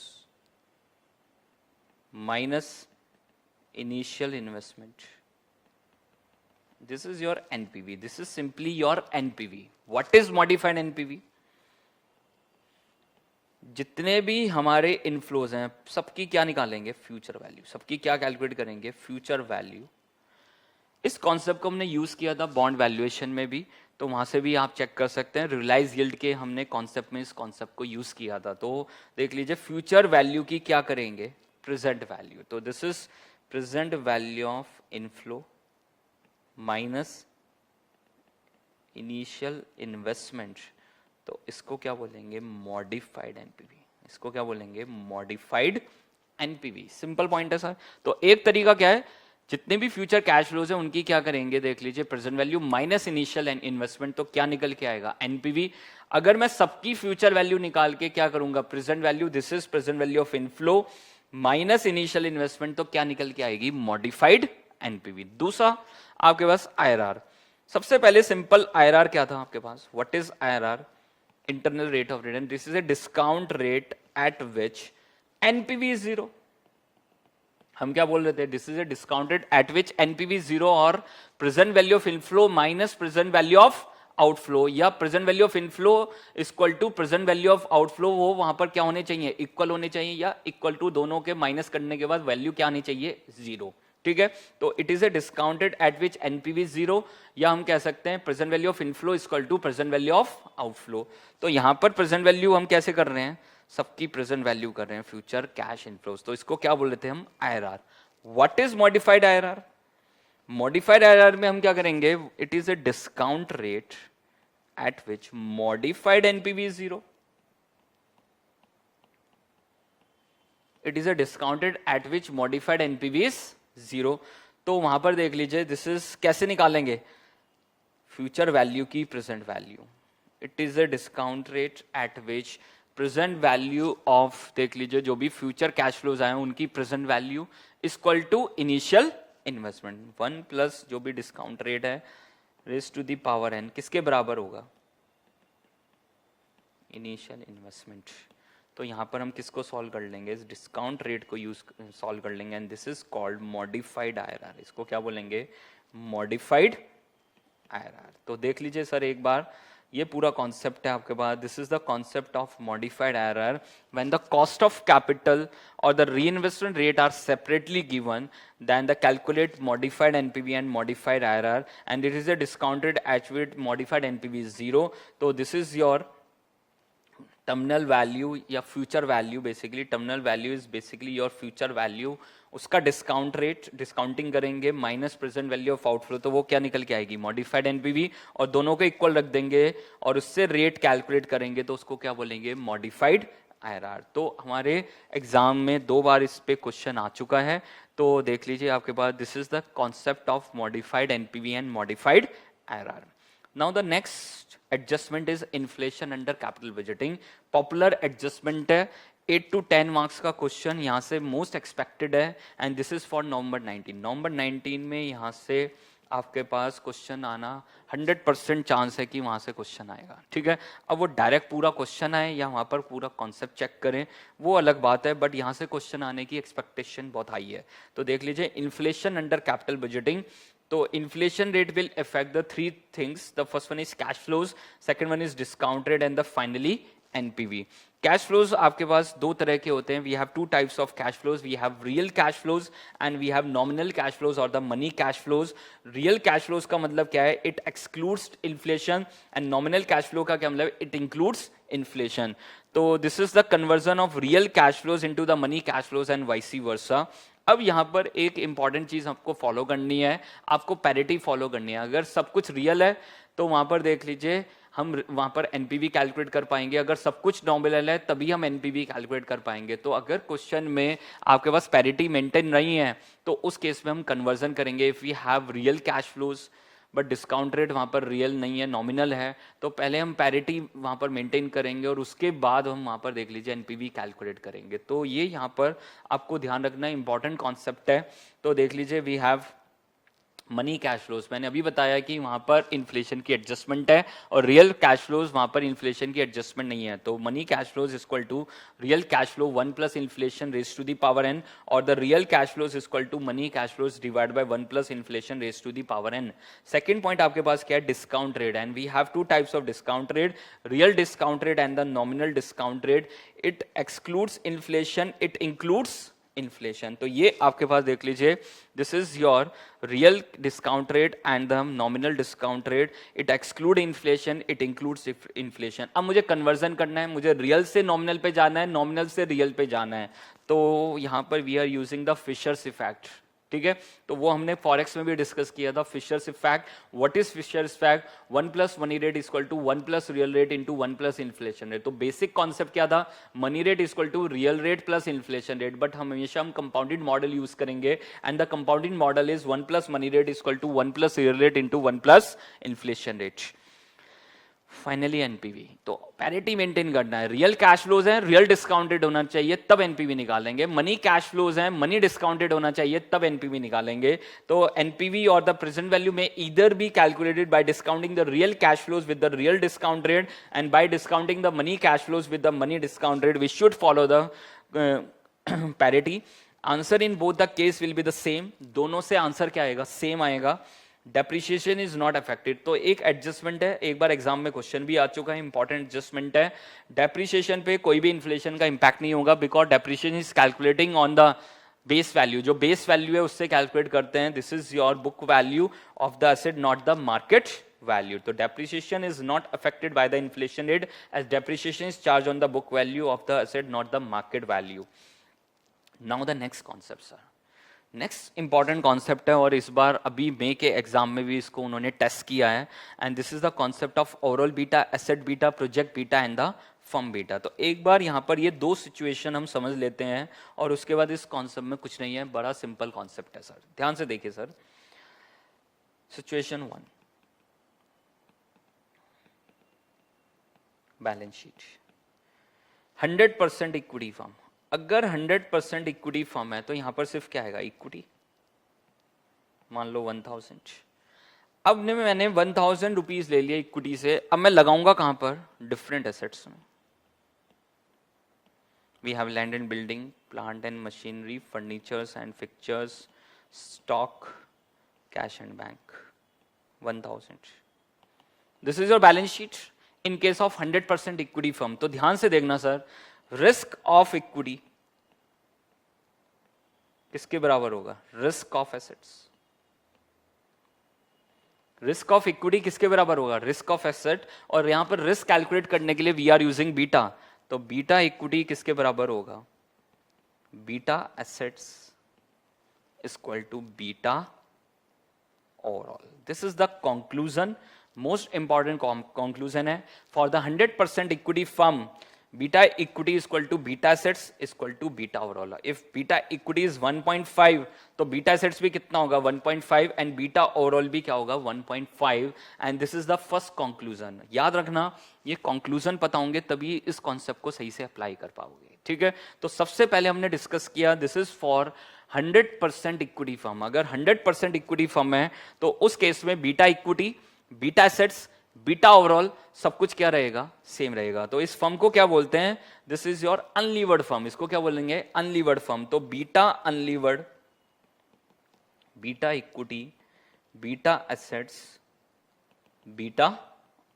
A: minus initial investment. This is your NPV. This is simply your NPV. What is modified NPV? जितने भी हमारे इनफ्लोज हैं सबकी क्या निकालेंगे? Future value. सबकी क्या कैलकुलेट करेंगे? Future value. इस कॉन्सेप्ट को हमने यूज किया था बॉन्ड वैल्यूएशन में भी, तो वहां से भी आप चेक कर सकते हैं। रियलाइज यील्ड के हमने कॉन्सेप्ट में इस कॉन्सेप्ट को यूज किया था। तो देख लीजिए फ्यूचर वैल्यू की क्या करेंगे? Present value. तो this is present value of inflow minus initial investment. तो इसको क्या बोलेंगे? Modified NPV. इसको क्या बोलेंगे? Modified NPV. सिंपल पॉइंट है सर। तो एक तरीका क्या है, जितने भी फ्यूचर कैश फ्लोज है उनकी क्या करेंगे? देख लीजिए present value minus initial investment. तो क्या निकल के आएगा? एनपीवी। अगर मैं सबकी फ्यूचर वैल्यू निकाल के क्या करूंगा? Present value, this is present value of inflow minus initial investment, तो क्या निकल के आएगी? Modified NPV. दूसरा आपके पास आईआरआर। सबसे पहले सिंपल आईआरआर क्या था आपके पास? What is IRR? Internal rate of return. This is a discount rate at which NPV is zero. हम क्या बोल रहे थे? This is a discounted at which NPV is zero, और present value of inflow minus present value of outflow, या present value of inflow equal to present value of outflow. वो वहां पर क्या होने चाहिए? इक्वल होने चाहिए, या इक्वल टू, दोनों के माइनस करने के बाद वैल्यू क्या आनी चाहिए? जीरो। ठीक है, तो it is a discounted at which NPV zero, या हम कह सकते हैं present value of inflow equal to present value of outflow. तो यहां पर प्रेजेंट वैल्यू हम कैसे कर रहे हैं? सबकी प्रेजेंट वैल्यू कर रहे हैं, फ्यूचर कैश इनफ्लोज। तो इसको क्या बोल रहे थे हम? IRR. What is modified IRR? Modified IRR में हम क्या करेंगे? It is a discount rate at which modified NPV is zero. It is a discounted at which modified NPV is zero. तो वहां पर देख लीजिए दिस इज कैसे निकालेंगे? फ्यूचर वैल्यू की present value. It is a discount rate at which present value of, देख लीजिए जो भी फ्यूचर कैश फ्लोज आए उनकी present value equal to initial investment. 1 plus जो भी डिस्काउंट रेट है raise to the power n किसके बराबर होगा? Initial investment. तो यहां पर हम किसको सॉल्व कर लेंगे? इस डिस्काउंट रेट को यूज सॉल्व कर लेंगे, and this is called modified IRR. इसको क्या बोलेंगे? Modified IRR. तो देख लीजिए सर एक बार, ये पूरा कॉन्सेप्ट है आपके पास। This is the concept of modified IRR. When the cost of capital और the reinvestment rate are separately given, then the calculate modified NPV and modified IRR, and it is a discounted at which modified NPV is zero. So this is your terminal value या future value basically. Terminal value is basically your future value. उसका discount rate, discounting करेंगे minus present value of outflow, तो वो क्या निकल के आएगी? Modified NPV. और दोनों को इक्वल रख देंगे और उससे रेट कैलकुलेट करेंगे, तो उसको क्या बोलेंगे? Modified IRR. तो हमारे एग्जाम में 2 बार इस पे क्वेश्चन आ चुका है। तो देख लीजिए आपके पास, this is the concept of modified NPV and modified IRR. Now the next adjustment is inflation under capital budgeting. Popular adjustment है, 8 to 10 मार्क्स का क्वेश्चन यहाँ से मोस्ट एक्सपेक्टेड है, and this is for November 19। November 19 में यहाँ से आपके पास question आना 100% चांस है कि वहां से क्वेश्चन आएगा। ठीक है, अब वो डायरेक्ट पूरा क्वेश्चन आए या वहां पर पूरा कॉन्सेप्ट चेक करें वो अलग बात है, बट यहाँ से क्वेश्चन आने की एक्सपेक्टेशन बहुत हाई है। तो देख लीजिए इन्फ्लेशन अंडर कैपिटल बजटिंग। तो inflation rate will affect the 3 things. The first one is cash flows, second one is discount rate, and the finally NPV. Cash flows आपके पास 2 तरह के होते हैं। We have 2 types of cash flows. We have real cash flows and we have nominal cash flows और the money cash flows. Real cash flows का मतलब क्या है? It excludes inflation, and nominal cash flow का क्या मतलब? It includes inflation. तो this is the conversion of real cash flows into the money cash flows and vice versa यहां पर एक इंपॉर्टेंट चीज आपको फॉलो करनी है, आपको पैरिटी फॉलो करनी है। अगर सब कुछ रियल है तो वहां पर देख लीजिए हम वहां पर एनपीवी कैलकुलेट कर पाएंगे। अगर सब कुछ नॉमिनल है तभी हम एनपीवी कैलकुलेट कर पाएंगे। तो अगर क्वेश्चन में आपके पास पैरिटी मेंटेन नहीं है तो उस केस में हम कन्वर्जन करेंगे। If we have real cash flows but discount rate वहां पर रियल नहीं है, नॉमिनल है, तो पहले हम पैरिटी वहां पर मेंटेन करेंगे और उसके बाद हम वहां पर देख लीजिए एनपीवी कैलकुलेट करेंगे। तो ये यहाँ पर आपको ध्यान रखना इंपॉर्टेंट कॉन्सेप्ट है। तो देख लीजिए we have money cash flows, मैंने अभी बताया कि वहां पर इन्फ्लेशन की एडजस्टमेंट है और रियल कैश फ्लोज वहां पर इन्फ्लेशन की एडजस्टमेंट नहीं है। तो money cash flows is equal to real cash flow 1 plus inflation raise to the power n, और the real cash flows is equal to money cash flows divide by 1 plus inflation raise to the power n। Second point आपके पास क्या है, discount rate, and we have two types of discount rate, real discount rate and the nominal discount rate. It excludes inflation, it includes inflation. तो ये आपके पास देख लीजिए, this is your real discount rate and the nominal discount rate, it exclude inflation, it includes inflation. अब मुझे conversion करना है, मुझे रियल से नॉमिनल पे जाना है, नॉमिनल से रियल पे जाना है, तो यहां पर we are using the Fisher's effect, ठीक है। तो वो हमने फॉरेक्स में भी डिस्कस किया था, Fisher's effect. What is Fisher's effect, 1 plus money rate is equal to 1 plus real rate into 1 plus inflation rate. तो बेसिक कॉन्सेप्ट क्या था, money rate is equal to real rate plus inflation rate, but हमेशा हम compounded model use करेंगे, and the compounded model is 1 plus money rate is equal to 1 plus real rate into 1 plus inflation rate. Finally NPV, तो parity maintain करना है, real cash flows है, real discounted होना चाहिए तब एनपीवी निकालेंगे, money cash flows है, money discounted होना चाहिए तब एनपीवी निकालेंगे। तो एनपीवी और द प्रेजेंट वैल्यू में either be calculated by discounting the real cash flows with the real discount rate and by discounting the money cash flows with the money discount rate, we should follow the parity. Answer in both the case will be the same, दोनों से answer क्या आएगा, same आएगा। Depreciation is not affected, तो एक adjustment है, एक बार exam में क्वेश्चन भी आ चुका है, इंपॉर्टेंट एडजस्टमेंट है। डेप्रिसिएशन पे कोई भी इन्फ्लेशन का इंपैक्ट नहीं होगा, because depreciation is calculating on the base value, जो बेस वैल्यू है उससे कैलकुलेट करते हैं। This is your book value of the asset, not the market value. तो depreciation is not affected by the inflation rate, as depreciation is charge on the book value of the asset, not the market value. Now the next concept sir, next important concept है, और इस बार अभी मे के exam में भी इसको उन्होंने test किया है, and this is the concept of overall beta, asset beta, project beta and the firm beta. तो एक बार यहाँ पर ये दो सिचुएशन हम समझ लेते हैं, और उसके बाद इस कॉन्सेप्ट में कुछ नहीं है, बड़ा सिंपल कॉन्सेप्ट है सर, ध्यान से देखिए sir. Situation 1, balance sheet, 100% equity firm. अगर 100% इक्विटी फर्म है तो यहां पर सिर्फ क्या आएगा, इक्विटी, मान लो 1000। अब मैंने 1000 रुपीज ले लिया इक्विटी से, अब मैं लगाऊंगा कहां पर, डिफरेंट एसेट्स में। We have land and building, plant and machinery, furnitures and fixtures, stock, cash and bank, 1000। This is your balance sheet in case of 100% equity firm. तो ध्यान से देखना सर, रिस्क ऑफ इक्विटी किसके बराबर होगा, risk of assets. Risk of equity किसके बराबर होगा, रिस्क ऑफ एसेट, और यहां पर रिस्क कैलकुलेट करने के लिए वी आर यूजिंग बीटा, तो बीटा इक्विटी किसके बराबर होगा, beta assets equal to beta overall. This is the conclusion, most important conclusion है for the 100% equity firm. Beta equity is equal to beta assets equal to beta overall. If beta equity is 1.5 तो beta assets भी कितना होगा, 1.5, and beta overall भी क्या होगा, 1.5, and this is the first conclusion. याद रखना, ये कंक्लूजन पता होंगे तभी इस कॉन्सेप्ट को सही से अप्लाई कर पाओगे, ठीक है। तो सबसे पहले हमने डिस्कस किया, this is for 100% equity firm. अगर 100% इक्विटी फर्म है तो उस केस में beta equity, beta assets, beta overall सब कुछ क्या रहेगा, सेम रहेगा। तो इस फर्म को क्या बोलते हैं, this is your unlevered firm. इसको क्या बोलेंगे, अनलीवर्ड फर्म। तो beta unlevered, beta equity, beta assets, beta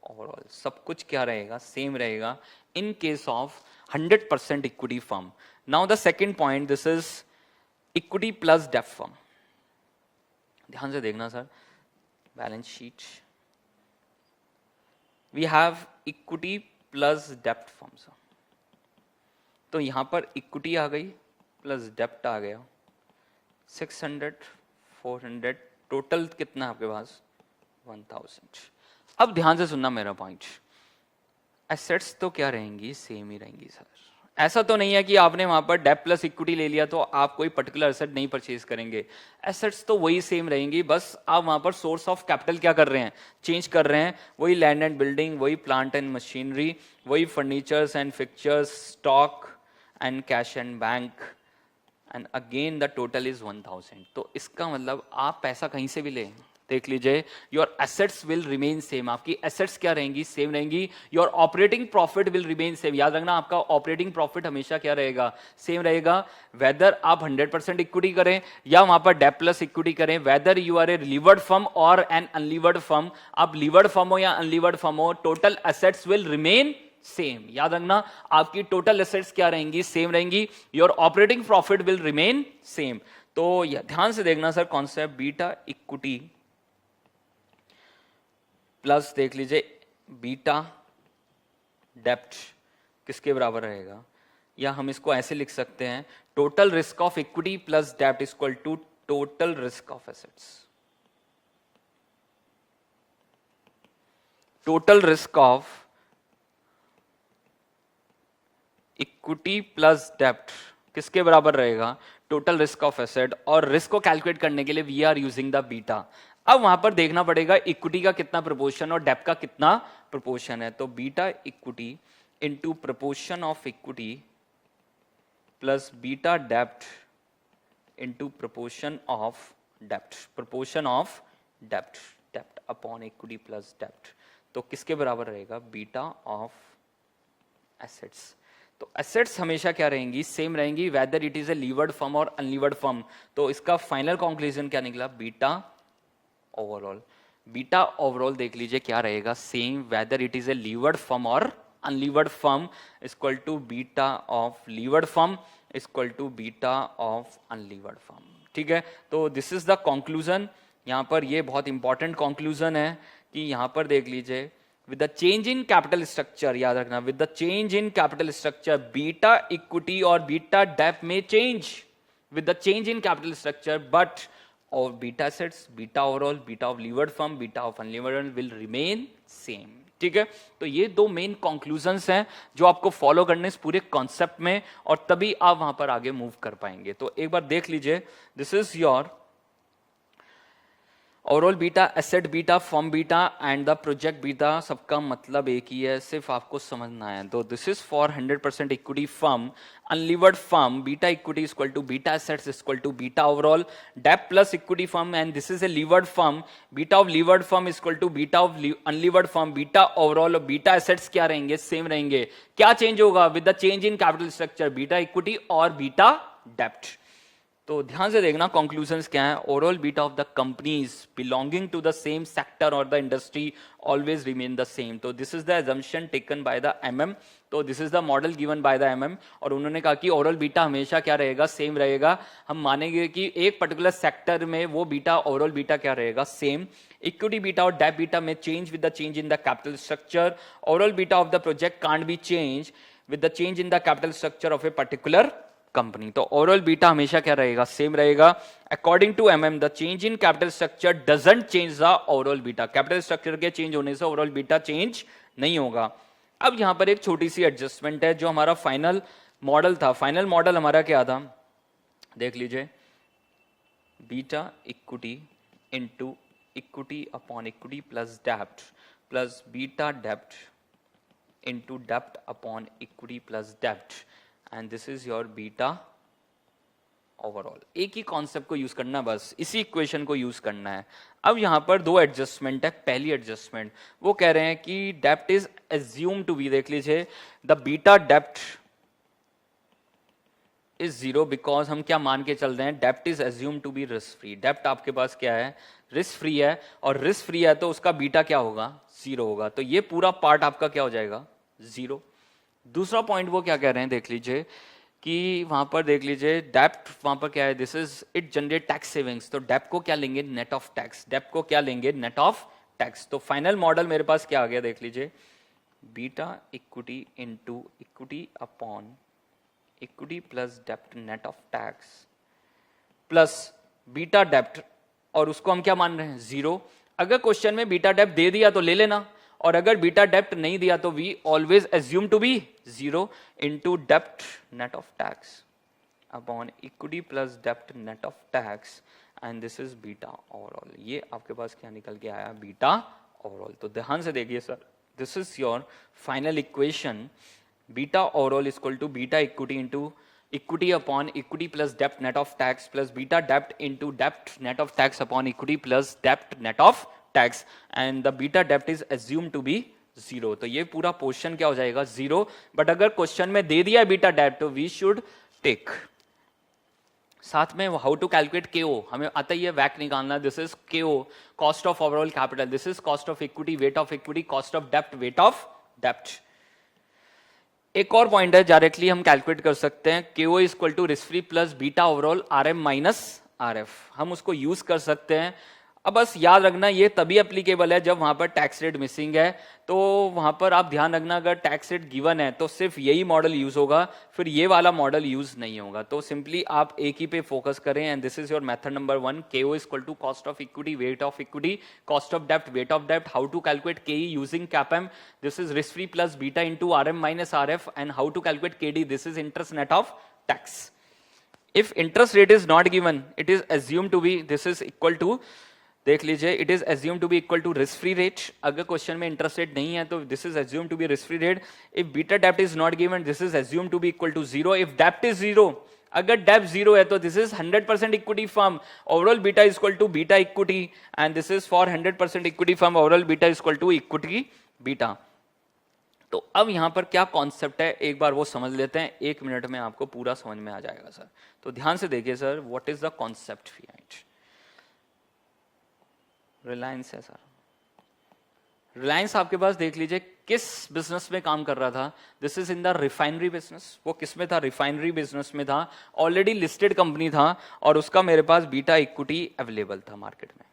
A: overall सब कुछ क्या रहेगा, सेम रहेगा in case of 100% equity firm. Now the second point, this is equity plus डेब्ट फर्म। ध्यान से देखना sir, balance sheet, we have equity plus डेब्ट फर्म्स। तो यहां पर इक्विटी आ गई प्लस डेब्ट आ गया, 600, 400, टोटल कितना आपके पास, 1000। अब ध्यान से सुनना मेरा पॉइंट, एसेट्स तो क्या रहेंगी, सेम ही रहेंगी सर। ऐसा तो नहीं है कि आपने वहां पर डेब्ट प्लस इक्विटी ले लिया तो आप कोई पर्टिकुलर एसेट नहीं परचेज करेंगे, एसेट्स तो वही सेम रहेंगी, बस आप वहां पर सोर्स ऑफ कैपिटल क्या कर रहे हैं, चेंज कर रहे हैं। वही लैंड एंड बिल्डिंग, वही प्लांट एंड मशीनरी, वही furnitures and fixtures, stock and cash and bank and again the total is 1000। तो इसका मतलब आप पैसा कहीं से भी लें, देख लीजिए, your assets will remain same. आपकी एसेट्स क्या रहेंगी? सेम रहेंगी। Your operating profit will remain same. याद रखना, आपका ऑपरेटिंग प्रॉफिट हमेशा क्या रहेगा? सेम रहेगा। वेदर आप 100% इक्विटी करें या वहां पर डेट प्लस इक्विटी करें, whether you are a levered firm और एन अनलीवर्ड फर्म, आप लीवर्ड फर्म हो या अनलीवर्ड फर्म हो, total assets will remain same. याद रखना, आपकी टोटल एसेट्स क्या रहेंगी? सेम रहेंगी। Your operating profit will remain same. तो ध्यान से देखना sir concept, beta equity plus देख लीजिए बीटा डेप्ट किसके बराबर रहेगा? या हम इसको ऐसे लिख सकते हैं, total risk of equity plus डेप्ट is equal to total risk of assets. Total risk of equity plus डेप्ट किसके बराबर रहेगा? Total risk of asset. और रिस्क को कैलकुलेट करने के लिए we are using the beta. अब वहां पर देखना पड़ेगा इक्विटी का कितना प्रोपोर्शन और डेप्ट का कितना प्रोपोर्शन है। तो beta equity into proportion of equity plus beta dept into proportion of dept, proportion of dept, dept upon equity plus डेप्ट। तो किसके बराबर रहेगा? Beta of assets. तो एसेट्स हमेशा क्या रहेंगी? सेम रहेंगी, weather it is a levered firm और अनलीवर्ड फर्म। तो इसका फाइनल कंक्लूजन क्या निकला? Beta overall. बीटा ओवरऑल देख लीजिए क्या रहेगा? Same, whether it is a levered firm और unlevered firm equal to beta of levered firm equal to beta of unlevered firm. ठीक है, तो दिस इज द कंक्लूजन। यहां पर ये बहुत इंपॉर्टेंट कंक्लूजन है कि यहां पर देख लीजिए, with the change in capital structure, याद रखना, with the change in capital structure beta equity और beta debt may change with the change in capital structure, but और beta assets, beta overall, beta of levered firm, beta of unlevered will remain same। ठीक है, तो ये दो main conclusions हैं जो आपको फॉलो करने इस पूरे कॉन्सेप्ट में, और तभी आप वहां पर आगे मूव कर पाएंगे। तो एक बार देख लीजिए, this is your overall beta, asset beta, firm beta and the project beta, सबका मतलब एक ही है, सिर्फ आपको समझना है। तो this is for 100% equity firm, unlevered firm, beta equity equal to beta assets equal to beta overall, डेप्ट plus equity firm, and this is a levered firm, beta of levered firm equal to beta of unlevered firm, beta overall और beta assets क्या रहेंगे? Same रहेंगे। क्या change होगा? With the change in capital structure, beta equity और beta डेप्ट। तो ध्यान से देखना कंक्लूजन्स क्या है। Overall beta of the companies belonging to the same sector और the industry always remain the same. तो this is the assumption taken by the MM. तो this is the model given by the MM, और उन्होंने कहा कि overall beta हमेशा क्या रहेगा? सेम रहेगा। हम मानेंगे कि एक पर्टिकुलर सेक्टर में वो बीटा, ओवरऑल बीटा क्या रहेगा? सेम। इक्विटी बीटा और डेप्ट बीटा में change with the change in the capital structure. Overall beta of the project can't be change with the change in the capital structure of a particular company. तो overall beta हमेशा क्या रहेगा? Same रहेगा। According to MM the change in capital structure doesn't change the overall beta. Capital structure के change होने से overall beta change नहीं होगा। अब यहां पर एक छोटी सी एडजस्टमेंट है, जो हमारा फाइनल मॉडल था। फाइनल मॉडल हमारा क्या था? देख लीजिए, beta equity into equity upon equity plus dept plus beta dept into dept upon equity plus dept, and this is your beta overall. एक ही कॉन्सेप्ट को यूज करना, बस इसी इक्वेशन को यूज करना है। अब यहां पर दो एडजस्टमेंट है। पहली एडजस्टमेंट वो कह रहे हैं कि डेप्ट इज एज्यूम टू बी, देख लीजिए, द बीटा डेप्ट इज जीरो, बिकॉज हम क्या मान के चल रहे हैं? डेप्ट is assume to be risk free. डेप्ट आपके पास क्या है? रिस्क फ्री है, और रिस्क फ्री है तो उसका बीटा क्या होगा? जीरो होगा। तो ये पूरा पार्ट आपका क्या हो जाएगा? जीरो। दूसरा पॉइंट वो क्या कह रहे हैं, देख लीजिए, कि वहां पर देख लीजिए डेप्ट, वहां पर क्या है? This is it generate tax savings. तो डेप्ट को क्या लेंगे? Net of tax. डेप्ट को क्या लेंगे? Net of tax. तो फाइनल मॉडल मेरे पास क्या आ गया? देख लीजिए, beta equity into equity upon equity plus डेप्ट net of tax plus beta डेप्ट, और उसको हम क्या मान रहे हैं? जीरो। अगर क्वेश्चन में बीटा डेप्ट दे दिया तो ले लेना, और अगर बीटा डेप्ट नहीं दिया तो we always assume to B zero into dept net of tax upon equity plus डेप्ट net of tax, and this is beta overall. ये आपके पास क्या निकल के आया? Beta overall. तो ध्यान से देखिए sir, this is your final equation, beta overall equal to beta equity into equity upon equity plus डेप्ट net of tax plus beta dept into dept net of tax upon equity plus डेप्ट net of tax and the beta डेप्ट is assume to B 0। तो ये पूरा portion क्या हो जाएगा 0। But अगर क्वेश्चन में दे दिया बीटा डेप्ट तो वी शुड टेक साथ में हाउ टू कैलकुलेट केओ, हमें आता ही है वैक निकालना। दिस इज केओ, cost of overall capital, this is cost of equity, weight of equity, cost of dept, weight of डेप्ट। एक और पॉइंट है डायरेक्टली हम कैलकुलेट कर सकते हैं, KO is equal to risk free plus beta overall RM minus RF, हम उसको use कर सकते हैं। अब बस याद रखना ये तभी एप्लीकेबल है जब वहां पर टैक्स रेट मिसिंग है, तो वहां पर आप ध्यान रखना अगर टैक्स रेट गिवन है तो सिर्फ यही मॉडल यूज होगा, फिर ये वाला मॉडल यूज नहीं होगा। तो सिंपली आप एक ही पे फोकस करें and this is your method number 1, केओ is equal to cost of equity, weight of equity, cost of dept, weight of dept, how to calculate केई using CAPM, this is risk free plus beta into RM minus RF and how to calculate KD, this is interest net of tax. If interest rate is not given it is assume to B, this is equal to, देख लीजिए, it is assume to be equal to risk free rate. अगर question में interest rate नहीं है तो this is assume to be risk free rate. If beta डेप्ट is not given this is assume to be equal to 0। If डेप्ट is 0, अगर डेप्ट 0 है तो this is 100% equity firm, overall beta is equal to beta equity and this is for 100% equity firm, overall beta is equal to equity beta. तो अब यहां पर क्या कॉन्सेप्ट है एक बार वो समझ लेते हैं, 1 मिनट में आपको पूरा समझ में आ जाएगा सर। तो ध्यान से देखिए sir, what is the concept behind. Reliance है सर, रिलायंस आपके पास देख लीजिए किस बिजनेस में काम कर रहा था, this is in the refinery business. वो किस में था, रिफाइनरी बिजनेस में था, ऑलरेडी लिस्टेड कंपनी था और उसका मेरे पास बीटा इक्विटी अवेलेबल था मार्केट में।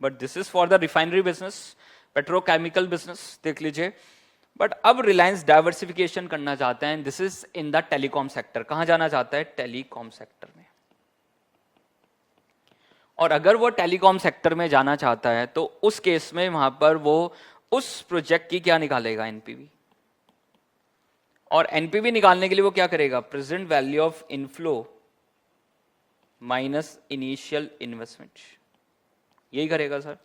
A: But this is for the refinery business, petrochemical business देख लीजिए। बट अब रिलायंस डाइवर्सिफिकेशन करना चाहते हैं, this is in the telecom sector. कहां जाना चाहता है, टेलीकॉम सेक्टर में। और अगर वो टेलीकॉम सेक्टर में जाना चाहता है तो उस केस में वहां पर वो उस प्रोजेक्ट की क्या निकालेगा, एनपीवी। और एनपीवी निकालने के लिए वो क्या करेगा, present value of inflow minus initial investment, यही करेगा सर।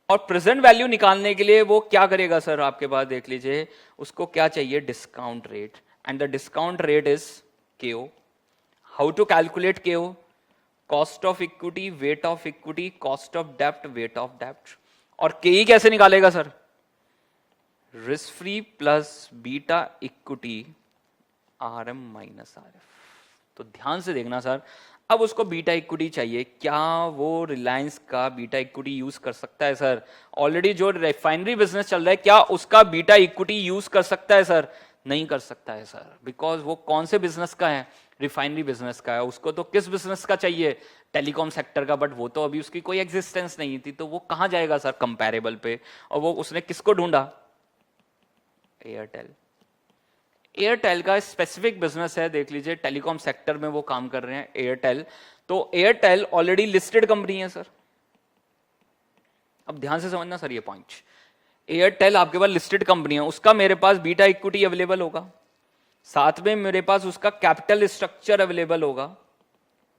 A: और प्रेजेंट वैल्यू निकालने के लिए वो क्या करेगा सर, आपके पास देख लीजिए, उसको क्या चाहिए, discount rate, and the discount rate is केओ। हाउ टू कैलकुलेट केओ, cost of equity, weight of equity, cost of dept, weight of डेप्ट। और केई कैसे निकालेगा sir, risk free plus beta equity RM minus RF. तो ध्यान से देखना सर, अब उसको बीटा इक्विटी चाहिए, क्या वो रिलायंस का बीटा इक्विटी यूज कर सकता है सर। ऑलरेडी जो रिफाइनरी बिजनेस चल रहा है क्या उसका बीटा इक्विटी यूज कर सकता है सर, नहीं कर सकता है सर, बिकॉज वो कौन से बिजनेस का है, रिफाइनरी बिजनेस का है। उसको तो किस बिजनेस का चाहिए, टेलीकॉम सेक्टर का, बट वो तो अभी उसकी कोई एग्जिस्टेंस नहीं थी, तो वो कहां जाएगा सर, कंपैरेबल पे। और वो उसने किसको ढूंढा, एयरटेल। एयरटेल का स्पेसिफिक बिजनेस है, देख लीजिए टेलीकॉम सेक्टर में वो काम कर रहे हैं एयरटेल। तो एयरटेल ऑलरेडी लिस्टेड कंपनी है सर। अब ध्यान से समझना सर ये पॉइंट, एयरटेल आपके पास लिस्टेड कंपनी है, उसका मेरे पास बीटा इक्विटी अवेलेबल होगा, साथ में मेरे पास उसका कैपिटल स्ट्रक्चर अवेलेबल होगा।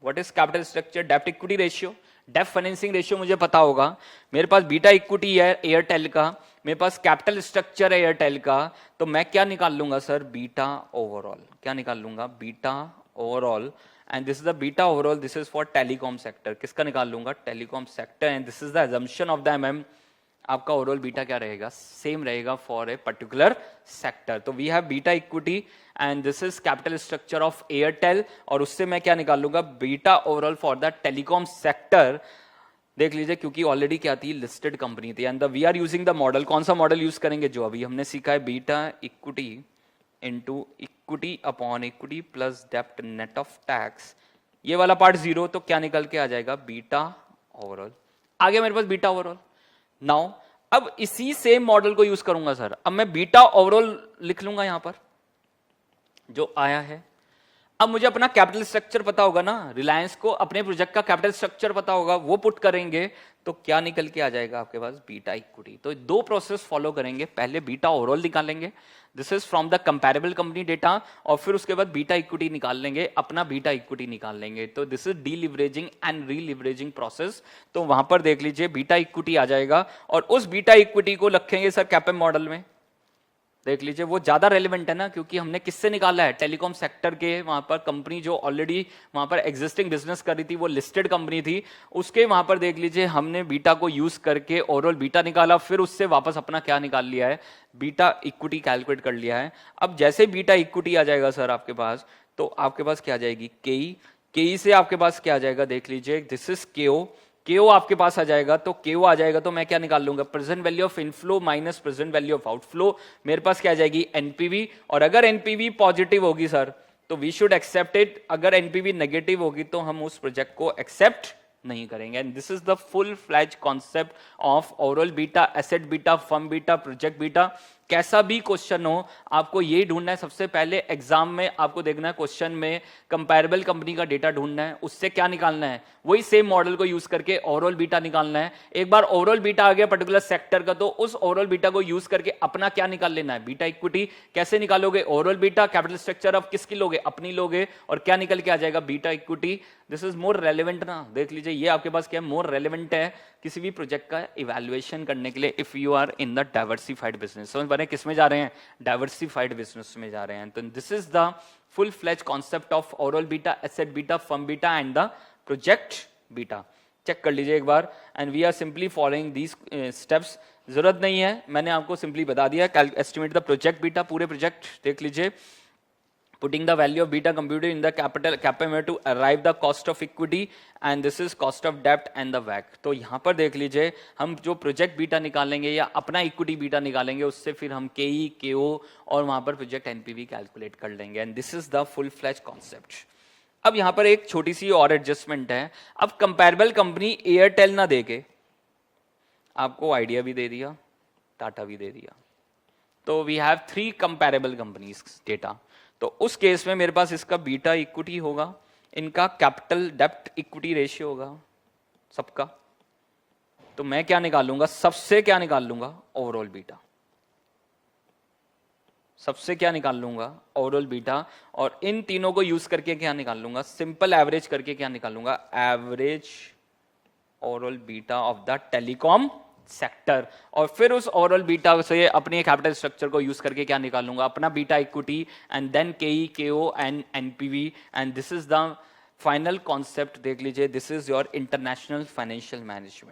A: What is capital structure, dept equity ratio, dept financing ratio मुझे पता होगा, मेरे पास बीटा इक्विटी है एयरटेल का, मेरे पास कैपिटल स्ट्रक्चर है एयरटेल का। तो मैं क्या निकाल लूंगा सर, बीटा ओवरऑल, क्या निकाल लूंगा, beta overall. And this is the beta overall, this is for telecom sector, किसका निकाल लूंगा, telecom sector. And this is the assumption of the MM, आपका ओवरऑल बीटा क्या रहेगा, सेम रहेगा फॉर ए पर्टिकुलर सेक्टर। तो we have beta equity and this is capital structure of Airtel, और उससे मैं क्या निकाल लूंगा, beta overall for the telecom sector. देख लीजिए क्योंकि ऑलरेडी क्या थी, लिस्टेड कंपनी थी। And we are using the model, कौन सा मॉडल यूज करेंगे, जो अभी हमने सीखा है, beta equity into equity upon equity plus डेप्ट नेट ऑफ टैक्स। ये वाला पार्ट 0, तो क्या निकल के आ जाएगा, बीटा ओवरऑल। आगे मेरे पास बीटा ओवरऑल। नाउ अब इसी सेम मॉडल को यूज करूंगा सर, अब मैं बीटा ओवरऑल लिख लूंगा यहां पर जो आया है। अब मुझे अपना कैपिटल स्ट्रक्चर पता होगा ना, रिलायंस को अपने प्रोजेक्ट का कैपिटल स्ट्रक्चर पता होगा, वो पुट करेंगे तो क्या निकल के आ जाएगा आपके पास, बीटा इक्विटी। तो 2 प्रोसेस फॉलो करेंगे, पहले बीटा ओवरऑल निकालेंगे, this is from the comparable company data, और फिर उसके बाद बीटा इक्विटी निकाल लेंगे, अपना बीटा इक्विटी निकाल लेंगे। तो दिस इज डीलिवरेजिंग एंड रीलिवरेजिंग प्रोसेस। तो वहां पर देख लीजिए बीटा इक्विटी आ जाएगा, और उस बीटा इक्विटी को रखेंगे सर कैपएम मॉडल में। देख लीजिए वो ज्यादा रेलिवेंट है ना, क्योंकि हमने किससे निकाला है, टेलीकॉम सेक्टर के वहां पर कंपनी जो ऑलरेडी वहां पर एग्जिस्टिंग बिजनेस कर रही थी, वो लिस्टेड कंपनी थी, उसके वहां पर देख लीजिए हमने बीटा को यूज करके ओवरऑल बीटा निकाला, फिर उससे वापस अपना क्या निकाल लिया है, बीटा इक्विटी कैलकुलेट कर लिया है। अब जैसे बीटा इक्विटी आ जाएगा सर आपके पास, तो आपके पास क्या आ जाएगी, केई, केई से आपके पास क्या आ जाएगा, देख लीजिए दिस इज केओ, केओ आपके पास आ जाएगा, तो केओ आ जाएगा तो मैं क्या निकाल लूंगा, present value of inflow minus present value of outflow, मेरे पास क्या आ जाएगी, एनपीवी। और अगर एनपीवी पॉजिटिव होगी सर तो वी शुड एक्सेप्ट इट, अगर एनपीवी नेगेटिव होगी तो हम उस प्रोजेक्ट को एक्सेप्ट नहीं करेंगे। And this is the full fledge concept of overall beta, asset beta, firm beta, project beta. कैसा भी क्वेश्चन हो आपको ये ढूंढना है, सबसे पहले एग्जाम में आपको देखना है क्वेश्चन में कंपैरेबल कंपनी का डेटा ढूंढना है, उससे क्या निकालना है, वही सेम मॉडल को यूज करके ओवरऑल बीटा निकालना है। एक बार ओवरऑल बीटा आ गया पर्टिकुलर सेक्टर का, तो उस ओवरऑल बीटा को यूज करके अपना क्या निकाल लेना है, बीटा इक्विटी। कैसे निकालोगे, overall beta, capital structure of किसकी लोगे, अपनी लोगे, और क्या निकल के आ जाएगा, beta equity. This is more relevant ना, देख लीजिए ये आपके पास क्या मोर रेलिवेंट है किसी भी प्रोजेक्ट का इवैल्यूएशन करने के लिए, if you are in the diversified business. समझ पा रहे हैं किस में जा रहे हैं, डाइवर्सिफाइड बिजनेस में जा रहे हैं। तो this is the full fledge concept of overall beta, asset beta, firm beta and the project beta. Check कर लीजिए एक बार, and we are simply following these steps. जरूरत नहीं है, मैंने आपको सिंपली बता दिया, एस्टिमेट द प्रोजेक्ट बीटा, पूरे प्रोजेक्ट देख लीजिए, putting the value of beta computed in the capital to arrive the cost of equity, and this is cost of debt and the WACC। तो यहाँ पर देख लीजिए हम जो प्रोजेक्ट बीटा निकालेंगे या अपना इक्विटी बीटा निकालेंगे, उससे फिर हम केई, केओ और वहां पर प्रोजेक्ट एनपीवी कैलकुलेट कर लेंगे। And this is the full fledge concept. अब यहाँ पर एक छोटी सी और एडजस्टमेंट है, अब कंपैरेबल कंपनी एयरटेल ना देके आपको आइडिया भी दे दिया, टाटा भी दे दिया, तो we have 3 comparable companies data. तो उस केस में मेरे पास इसका बीटा इक्विटी होगा, इनका कैपिटल डेप्ट इक्विटी रेशियो होगा सबका, तो मैं क्या निकालूंगा, सबसे क्या निकाल लूंगा, ओवरऑल बीटा, सबसे क्या निकाल लूंगा, ओवरऑल बीटा। और इन तीनों को यूज करके क्या निकाल लूंगा, सिंपल एवरेज करके क्या निकाल लूंगा, average overall beta of the telecom sector. और फिर उस ओवरऑल बीटा से अपने कैपिटल स्ट्रक्चर को यूज करके क्या निकालूंगा, अपना बीटा इक्विटी, एंड देन केई, केओ and NPV. And this is the final concept, देख लीजिए, this is your international financial management.